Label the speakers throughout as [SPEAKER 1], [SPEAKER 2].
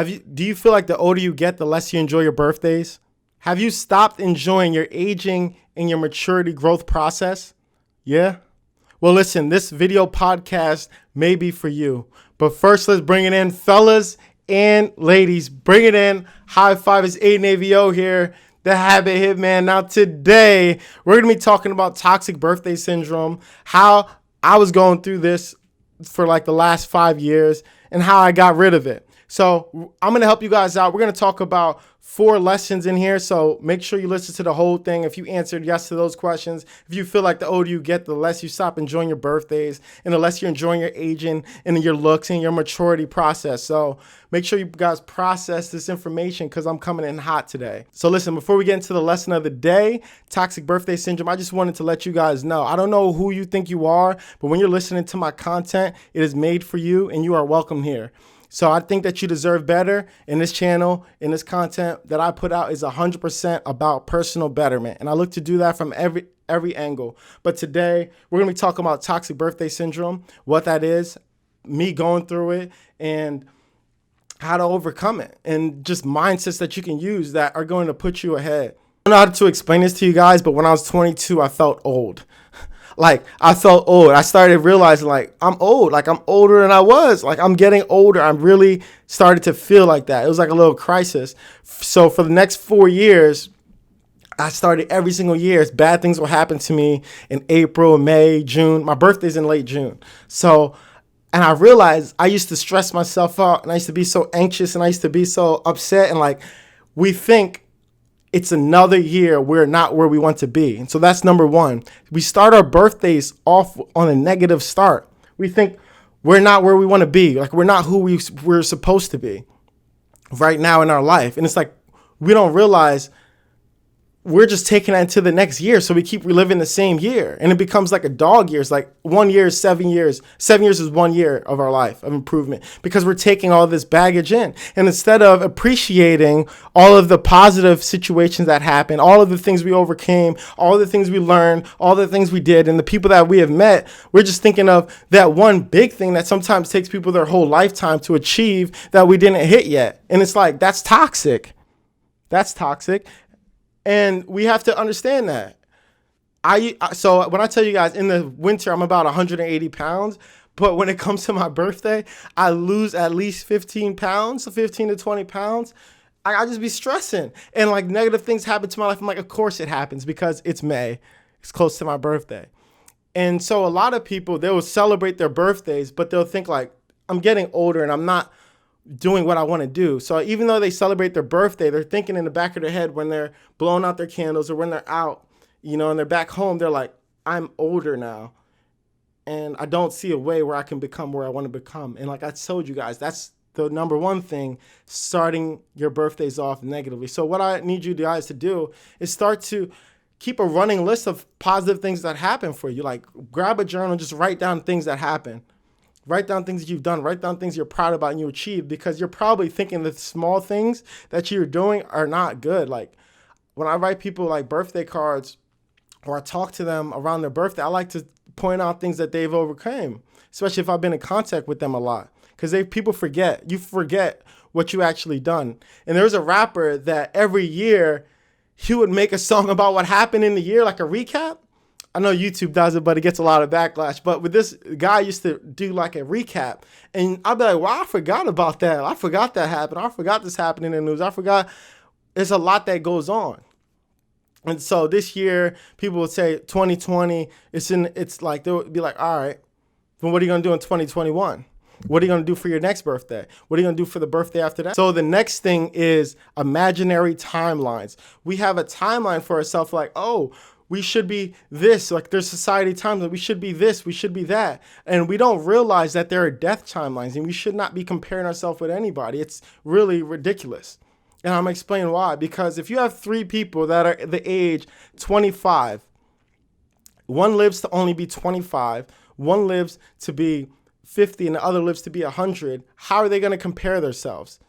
[SPEAKER 1] Do you feel like the older you get, the less you enjoy your birthdays? Have you stopped enjoying your aging and your maturity growth process? Yeah? Well, listen, this video podcast may be for you. But first, let's bring it in, fellas and ladies. Bring it in. High five, it's Aiden AVO here, the Habit Hitman. Now, today, we're going to be talking about toxic birthday syndrome, how I was going through this for like the last 5 years, and how I got rid of it. So I'm going to help you guys out. We're going to talk about 4 lessons in here. So make sure you listen to the whole thing. If you answered yes to those questions, if you feel like the older you get, the less you stop enjoying your birthdays and the less you're enjoying your aging and your looks and your maturity process. So make sure you guys process this information because I'm coming in hot today. So listen, before we get into the lesson of the day, toxic birthday syndrome, I just wanted to let you guys know, I don't know who you think you are, but when you're listening to my content, it is made for you and you are welcome here. So I think that you deserve better, in this channel, in this content that I put out is 100% about personal betterment. And I look to do that from every angle. But today we're going to be talking about toxic birthday syndrome, what that is, me going through it, and how to overcome it, and just mindsets that you can use that are going to put you ahead. I don't know how to explain this to you guys, but when I was 22, I felt old. Like, I felt old. I started realizing, like, I'm old. Like, I'm older than I was. Like, I'm getting older. I'm really started to feel like that. It was like a little crisis. So for the next 4 years, I started every single year. Bad things will happen to me in April, May, June. My birthday's in late June. So, and I realized I used to stress myself out, and I used to be so anxious, and I used to be so upset. And, like, we think it's another year we're not where we want to be. And so that's number one. We start our birthdays off on a negative start. We think we're not where we want to be. Like, we're not who we're supposed to be right now in our life. And it's like, we don't realize we're just taking that into the next year. So we keep reliving the same year, and it becomes like a dog year. It's like 1 year is 7 years. 7 years is 1 year of our life of improvement because we're taking all this baggage in. And instead of appreciating all of the positive situations that happened, all of the things we overcame, all the things we learned, all the things we did, and the people that we have met, we're just thinking of that one big thing that sometimes takes people their whole lifetime to achieve that we didn't hit yet. And it's like, that's toxic. That's toxic. And we have to understand that. So when I tell you guys in the winter, I'm about 180 pounds, but when it comes to my birthday, I lose at least 15 pounds, 15 to 20 pounds. I just be stressing, and like negative things happen to my life. I'm like, of course it happens because it's May. It's close to my birthday. And so a lot of people, they will celebrate their birthdays, but they'll think like, I'm getting older and I'm not doing what I want to do. So even though they celebrate their birthday, they're thinking in the back of their head when they're blowing out their candles or when they're out, and they're back home, they're like, I'm older now and I don't see a way where I can become where I want to become. And like I told you guys, that's the number one thing, starting your birthdays off negatively. So what I need you guys to do is start to keep a running list of positive things that happen for you. Like, grab a journal, just write down things that happen. Write down things that you've done. Write down things you're proud about and you achieved, because you're probably thinking the small things that you're doing are not good. Like, when I write people like birthday cards or I talk to them around their birthday, I like to point out things that they've overcome, especially if I've been in contact with them a lot, because people forget. You forget what you actually done. And there's a rapper that every year he would make a song about what happened in the year, like a recap. I know YouTube does it, but it gets a lot of backlash. But with this guy, used to do like a recap, and I'd be like, well, I forgot about that. I forgot that happened. I forgot this happened in the news. I forgot. There's a lot that goes on. And so this year, people would say 2020, it's like, they would be like, all right, then what are you going to do in 2021? What are you going to do for your next birthday? What are you going to do for the birthday after that? So the next thing is imaginary timelines. We have a timeline for ourselves, like, oh, we should be this, like there's society timelines, like we should be this, we should be that. And we don't realize that there are death timelines, and we should not be comparing ourselves with anybody. It's really ridiculous. And I'm going to explain why. Because if you have 3 people that are the age 25, one lives to only be 25, one lives to be 50, and the other lives to be 100, how are they going to compare themselves?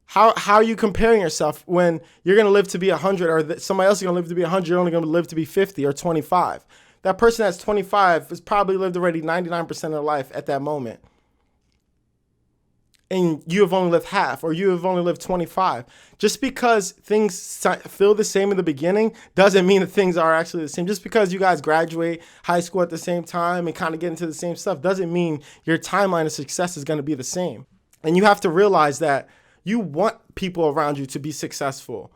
[SPEAKER 1] How are you comparing yourself when you're going to live to be 100, or somebody else is going to live to be 100, you're only going to live to be 50 or 25? That person that's 25 has probably lived already 99% of their life at that moment. and you have only lived half, or you have only lived 25. Just because things feel the same in the beginning doesn't mean that things are actually the same. Just because you guys graduate high school at the same time and kind of get into the same stuff doesn't mean your timeline of success is going to be the same. And you have to realize that you want people around you to be successful.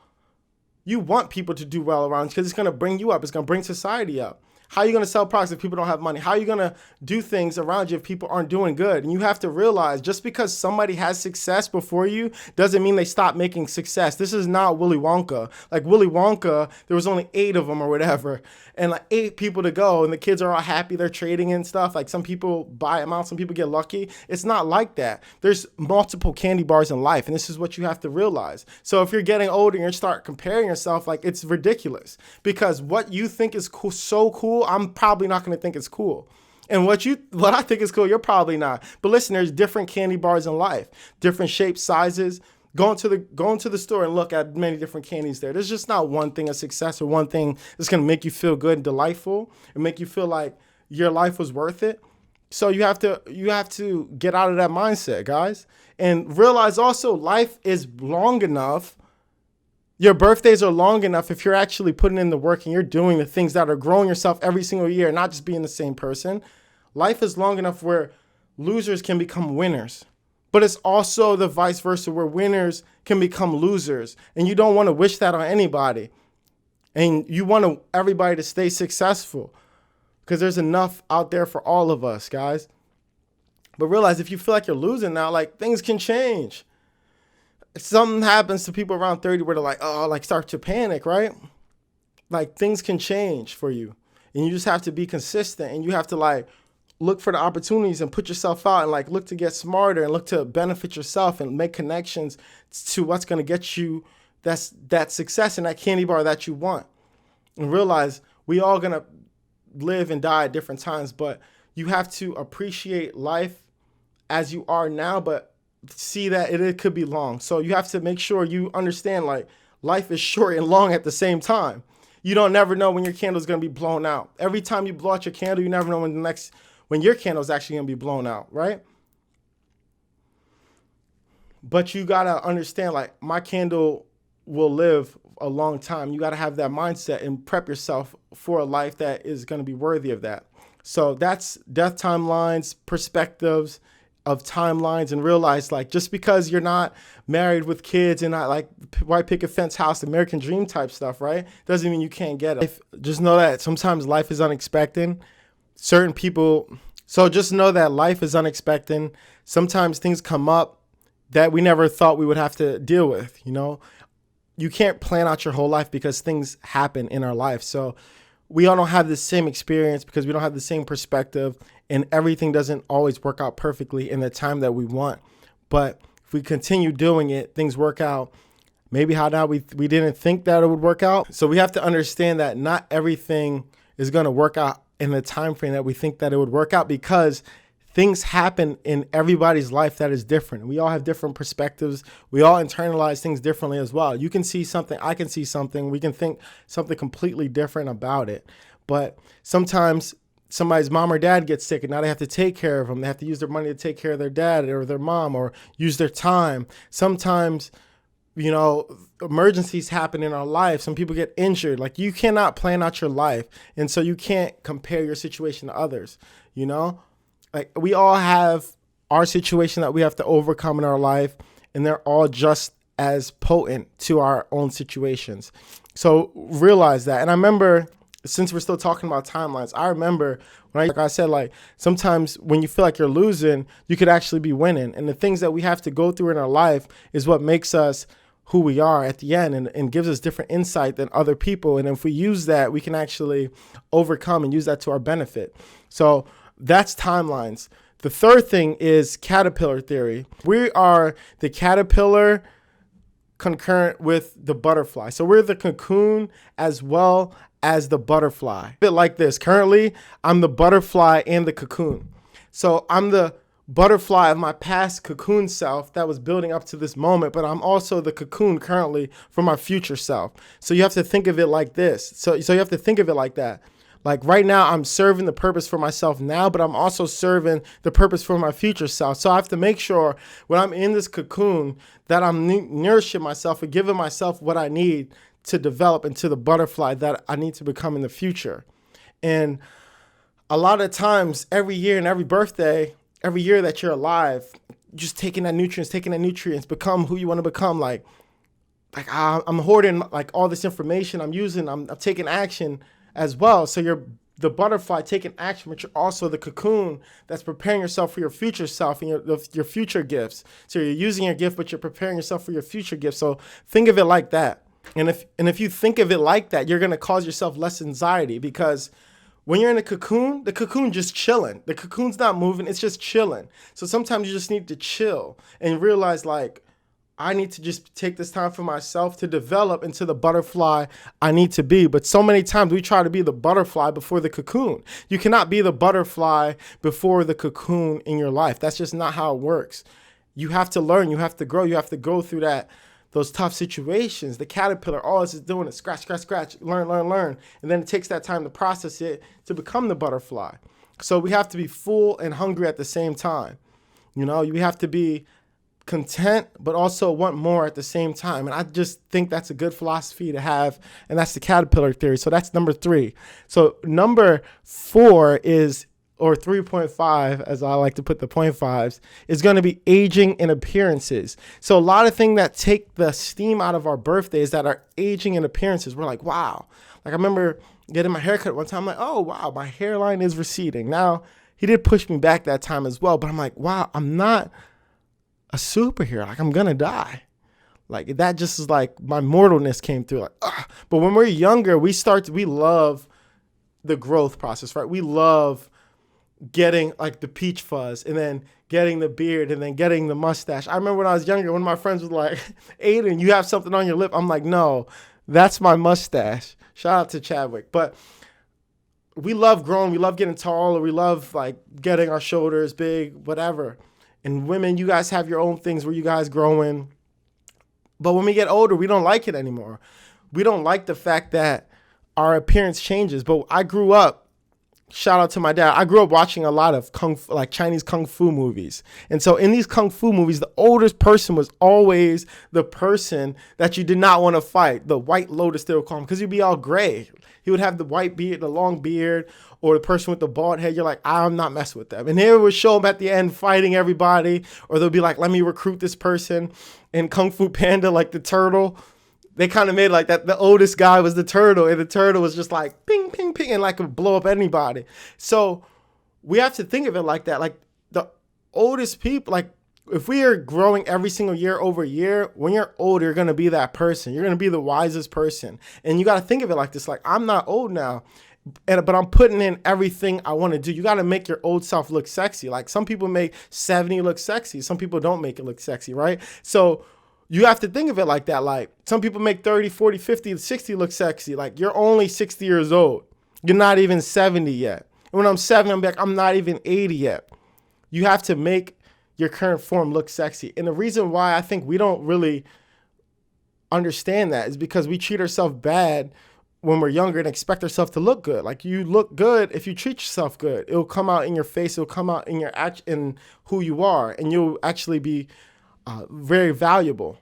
[SPEAKER 1] You want people to do well around you because it's going to bring you up. It's going to bring society up. How are you going to sell products if people don't have money? How are you going to do things around you if people aren't doing good? And you have to realize just because somebody has success before you doesn't mean they stop making success. This is not Willy Wonka. Like Willy Wonka, there was only 8 of them or whatever, and like 8 people to go, and the kids are all happy. They're trading and stuff. Like some people buy them out, some people get lucky. It's not like that. There's multiple candy bars in life, and this is what you have to realize. So if you're getting older and you start comparing yourself, like it's ridiculous because what you think is cool, so cool, I'm probably not going to think it's cool. And what I think is cool, you're probably not. But listen, there's different candy bars in life, different shapes, sizes. Go into the store and look at many different candies there. There's just not one thing of success or one thing that's going to make you feel good and delightful and make you feel like your life was worth it. So you have to get out of that mindset, guys, and realize also life is long enough. Your birthdays are long enough if you're actually putting in the work and you're doing the things that are growing yourself every single year, not just being the same person. Life is long enough where losers can become winners. But it's also the vice versa where winners can become losers. And you don't want to wish that on anybody. And you want everybody to stay successful because there's enough out there for all of us, guys. But realize if you feel like you're losing now, like things can change. Something happens to people around 30 where they're like, oh, like start to panic, right? Like things can change for you. And you just have to be consistent and you have to like look for the opportunities and put yourself out and like look to get smarter and look to benefit yourself and make connections to what's going to get you that success and that candy bar that you want. And realize we all going to live and die at different times, but you have to appreciate life as you are now, but see that it could be long. So you have to make sure you understand like life is short and long at the same time. You don't never know when your candle is going to be blown out. Every time you blow out your candle, you never know when your candle is actually going to be blown out, right? But you got to understand like my candle will live a long time. You got to have that mindset and prep yourself for a life that is going to be worthy of that. So that's death timelines, perspectives of timelines, and realize like just because you're not married with kids and not like white picket fence house, American dream type stuff, right? Doesn't mean you can't get it. Just know that sometimes life is unexpected. Certain people, so just know that life is unexpected. Sometimes things come up that we never thought we would have to deal with, you know? You can't plan out your whole life because things happen in our life. So we all don't have the same experience because we don't have the same perspective, and everything doesn't always work out perfectly in the time that we want. But if we continue doing it, things work out. Maybe how now we didn't think that it would work out. So we have to understand that not everything is going to work out in the time frame that we think that it would work out, because things happen in everybody's life that is different. We all have different perspectives. We all internalize things differently as well. You can see something, I can see something, we can think something completely different about it. But sometimes somebody's mom or dad gets sick and now they have to take care of them. They have to use their money to take care of their dad or their mom, or use their time. Sometimes, you know, emergencies happen in our life. Some people get injured. Like you cannot plan out your life. And so you can't compare your situation to others, you know? Like we all have our situation that we have to overcome in our life, and they're all just as potent to our own situations. So realize that. And I remember, since we're still talking about timelines, I remember when like I said, like sometimes when you feel like you're losing, you could actually be winning. And the things that we have to go through in our life is what makes us who we are at the end, and gives us different insight than other people. And if we use that, we can actually overcome and use that to our benefit. So that's timelines. The third thing is caterpillar theory. We are the caterpillar concurrent with the butterfly. So we're the cocoon as well as the butterfly. A bit like this. Currently, I'm the butterfly and the cocoon. So I'm the butterfly of my past cocoon self that was building up to this moment, but I'm also the cocoon currently for my future self. So you have to think of it like this. So you have to think of it like that. Like right now, I'm serving the purpose for myself now, but I'm also serving the purpose for my future self. So I have to make sure when I'm in this cocoon that I'm nourishing myself and giving myself what I need to develop into the butterfly that I need to become in the future. And a lot of times, every year and every birthday, every year that you're alive, just taking that nutrients, become who you want to become. Like I'm hoarding like all this information I'm taking action as well. So you're the butterfly taking action, but you're also the cocoon that's preparing yourself for your future self and your future gifts. So you're using your gift, but you're preparing yourself for your future gifts. So think of it like that. And if you think of it like that, you're going to cause yourself less anxiety, because when you're in the cocoon just chilling. The cocoon's not moving, it's just chilling. So sometimes you just need to chill and realize, like, I need to just take this time for myself to develop into the butterfly I need to be. But so many times we try to be the butterfly before the cocoon. You cannot be the butterfly before the cocoon in your life. That's just not how it works. You have to learn, you have to grow, you have to go through those tough situations. The caterpillar, all it's doing is scratch, learn. And then it takes that time to process it to become the butterfly. So we have to be full and hungry at the same time. You know, you have to be content, but also want more at the same time. And I just think that's a good philosophy to have. And that's the caterpillar theory. So that's number 3. So number 4 is, or 3.5, as I like to put the 0.5s, is going to be aging and appearances. So a lot of things that take the steam out of our birthdays that are aging and appearances. We're like, wow. Like I remember getting my haircut one time. I'm like, oh, wow, my hairline is receding. Now, he did push me back that time as well. But I'm like, wow, I'm not a superhero. Like, I'm going to die. Like, that just is like my mortalness came through. Like, ugh. But when we're younger, we love the growth process, right? We love getting like the peach fuzz and then getting the beard and then getting the mustache. I remember when I was younger, one of my friends was like, Aiden, you have something on your lip. I'm like, no, that's my mustache. Shout out to Chadwick. But we love growing. We love getting tall, or we love like getting our shoulders big, whatever. And women, you guys have your own things where you guys growing. But when we get older, we don't like it anymore. We don't like the fact that our appearance changes. But I grew up, shout out to my dad, I grew up watching a lot of Chinese kung fu movies. And so in these kung fu movies, the oldest person was always the person that you did not want to fight. The White Lotus, they would call him, because he'd be all gray. He would have the white beard, the long beard, or the person with the bald head. You're like, I'm not messing with them. And they would show him at the end fighting everybody. Or they'll be like, let me recruit this person. In Kung Fu Panda, like the turtle, they kind of made like that the oldest guy was the turtle, and the turtle was just like ping, ping, ping, and like could blow up anybody. So we have to think of it like that. Like the oldest people, like if we are growing every single year over year, when you're older, you're going to be that person. You're going to be the wisest person. And you got to think of it like this. Like, I'm not old now, but I'm putting in everything I want to do. You got to make your old self look sexy. Like some people make 70 look sexy. Some people don't make it look sexy, right? So you have to think of it like that. Like some people make 30, 40, 50, 60 look sexy. Like you're only 60 years old. You're not even 70 yet. And when I'm 70, I'm like, I'm not even 80 yet. You have to make your current form look sexy. And the reason why I think we don't really understand that is because we treat ourselves bad when we're younger and expect ourselves to look good. Like you look good if you treat yourself good. It'll come out in your face. It'll come out in your in who you are, and you'll actually be very valuable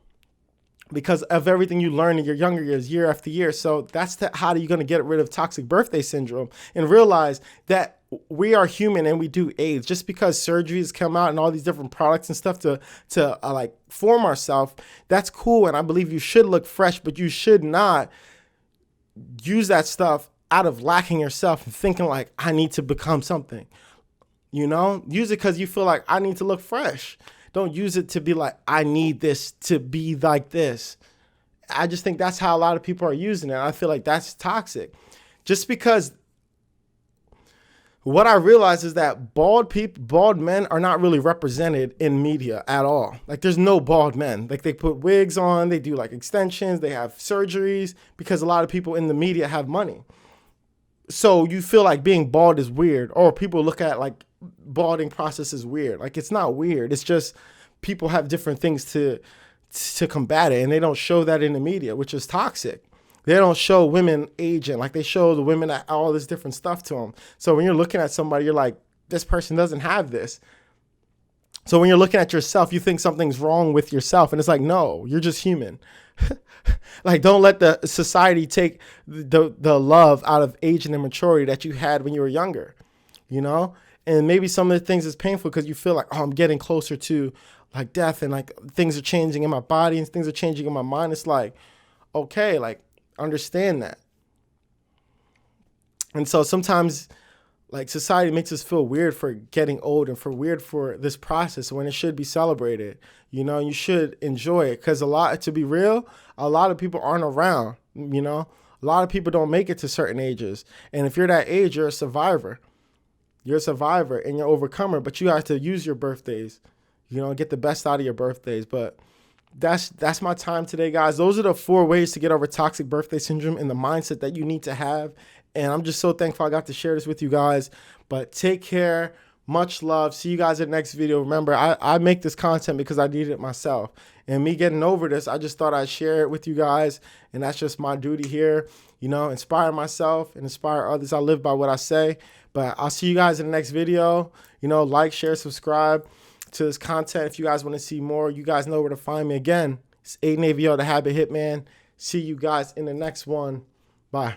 [SPEAKER 1] because of everything you learn in your younger years, year after year. So that's how are you going to get rid of toxic birthday syndrome and realize that we are human and we do age. Just because surgeries come out and all these different products and stuff to like form ourselves, that's cool. And I believe you should look fresh, but you should not use that stuff out of lacking yourself and thinking like, I need to become something, you know, use it because you feel like I need to look fresh. Don't use it to be like, I need this to be like this. I just think that's how a lot of people are using it. I feel like that's toxic. Just because what I realize is that bald men are not really represented in media at all. Like there's no bald men. Like they put wigs on, they do like extensions, they have surgeries because a lot of people in the media have money. So you feel like being bald is weird, or people look at like balding process is weird. Like it's not weird. It's just people have different things to combat it, and they don't show that in the media, which is toxic. They don't show women aging. Like they show the women all this different stuff to them. So when you're looking at somebody, you're like, this person doesn't have this. So when you're looking at yourself, you think something's wrong with yourself. And it's like, no, you're just human. Like, don't let the society take the love out of aging and maturity that you had when you were younger, you know? And maybe some of the things is painful because you feel like, oh, I'm getting closer to like death, and like things are changing in my body and things are changing in my mind. It's like, okay, like understand that. And so sometimes like society makes us feel weird for getting old and for weird for this process when it should be celebrated. You know, you should enjoy it because to be real, a lot of people aren't around, you know. A lot of people don't make it to certain ages. And if you're that age, you're a survivor. You're a survivor and you're an overcomer, but you have to use your birthdays, you know, get the best out of your birthdays. But that's my time today, guys. Those are the 4 ways to get over toxic birthday syndrome and the mindset that you need to have. And I'm just so thankful I got to share this with you guys. But take care. Much love. See you guys in the next video. Remember, I make this content because I needed it myself. And me getting over this, I just thought I'd share it with you guys. And that's just my duty here. You know, inspire myself and inspire others. I live by what I say. But I'll see you guys in the next video. You know, like, share, subscribe to this content. If you guys want to see more, you guys know where to find me. Again, it's Aiden AVO, the Habit Hitman. See you guys in the next one. Bye.